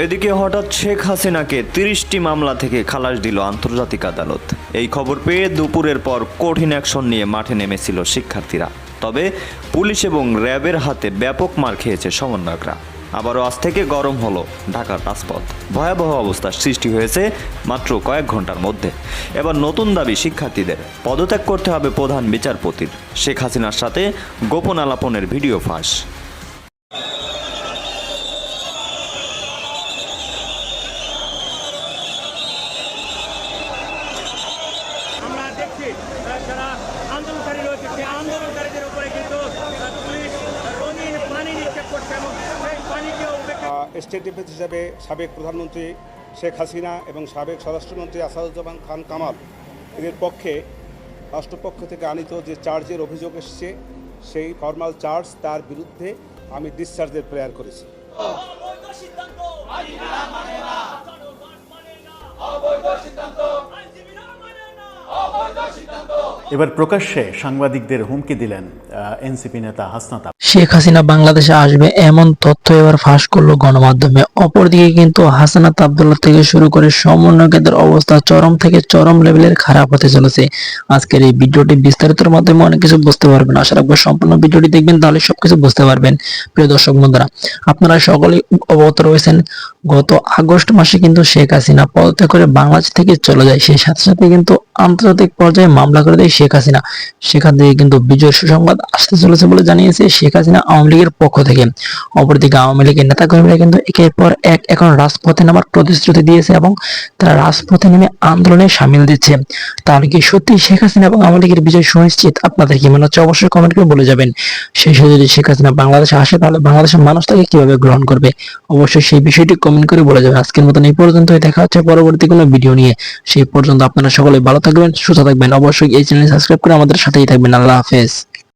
এদিকে হঠাৎ শেখ হাসিনাকে ৩০টি মামলা থেকে খালাস দিল আন্তর্জাতিক আদালত। এই খবর পেয়ে দুপুরের পর কঠিন অ্যাকশন নিয়ে মাঠে নেমেছিল শিক্ষার্থীরা। তবে পুলিশ এবং র্যাবের হাতে ব্যাপক মার খেয়েছে সমন্বয়করা। আবারও আজ থেকে গরম হলো ঢাকার রাজপথ। ভয়াবহ অবস্থার সৃষ্টি হয়েছে মাত্র কয়েক ঘন্টার মধ্যে। এবার নতুন দাবি শিক্ষার্থীদের, পদত্যাগ করতে হবে প্রধান বিচারপতির। শেখ হাসিনার সাথে গোপন আলাপনের ভিডিও ফাঁস। আমরা দেখছি যারা আন্দোলনকারী রয়েছে সেই আন্দোলনকারীদের উপরে কিন্তু পুলিশ রঙিন পানি নিক্ষেপ করছে এবং সেই পানিকেও স্টেট ডিফেন্স হিসাবে সাবেক প্রধানমন্ত্রী শেখ হাসিনা এবং সাবেক স্বরাষ্ট্রমন্ত্রী আসাদুজ্জামান খান কামাল এদের পক্ষে রাষ্ট্রপক্ষ থেকে আনিত যে চার্জের অভিযোগ এসেছে সেই ফর্মাল চার্জ তার বিরুদ্ধে আমি ডিসচার্জের প্রেয়ার করেছি। এবার প্রকাশ্যে সাংবাদিকদের হুমকি দিলেন এনসিপি নেতা হাসনাত। শেখ হাসিনা বাংলাদেশে আসবে এমন তথ্য এবার ফাঁস করলো গণমাধ্যমে। অপরদিকে কিন্তু হাসনাত আব্দুল্লাহ থেকে শুরু করে সমন্বয়কদের অবস্থা চরম থেকে চরম লেভেলের খারাপ হতে চলেছে। আজকের এই ভিডিওটি বিস্তারিতর মাধ্যমে অনেক কিছু বুঝতে পারবেন। আশা রাখবো সম্পূর্ণ ভিডিওটি দেখবেন, তাহলে সবকিছু বুঝতে পারবেন। প্রিয় দর্শক বন্ধুরা, আপনারা সকলেই অবগত রয়েছেন গত আগস্ট মাসে কিন্তু শেখ হাসিনা পদত্যাগ করে বাংলাদেশ থেকে চলে যায়। সেই সাথে সাথে কিন্তু আন্তর্জাতিক পর্যায়ে মামলা করে দেয় শেখ হাসিনা। সেখান থেকে কিন্তু বিজয় সুসংবাদ আসতে চলেছে বলে জানিয়েছে শেখ হাসিনা আওয়ামী লীগের পক্ষ থেকে। অপরদিকে আওয়ামী লীগের নেতাকর্মীরা কিন্তু একের পর এক এখন রাজপথে নামার প্রতিশ্রুতি দিয়েছে এবং তারা রাজপথে নেমে আন্দোলনে সামিল দিচ্ছে। তাহলে কি সত্যি শেখ হাসিনা এবং আওয়ামী লীগের বিজয় সুনিশ্চিত? আপনাদের কি মনে হচ্ছে অবশ্যই কমেন্ট করে বলে যাবেন। শেষে যদি শেখ হাসিনা বাংলাদেশে আসে তাহলে বাংলাদেশের মানুষ তাকে কিভাবে গ্রহণ করবে? অবশ্যই সেই বিষয়টি কমেন্ট করে বলে যাবেন। আজকের মতন এই পর্যন্তই, দেখা হচ্ছে পরবর্তী কোনো ভিডিও নিয়ে। সেই পর্যন্ত আপনারা সকলে ভালো থাকবেন, সুস্থ থাকবেন। অবশ্যই এই চ্যানেল সাবস্ক্রাইব করে আমাদের সাথেই থাকবেন। আল্লাহ হাফেজ।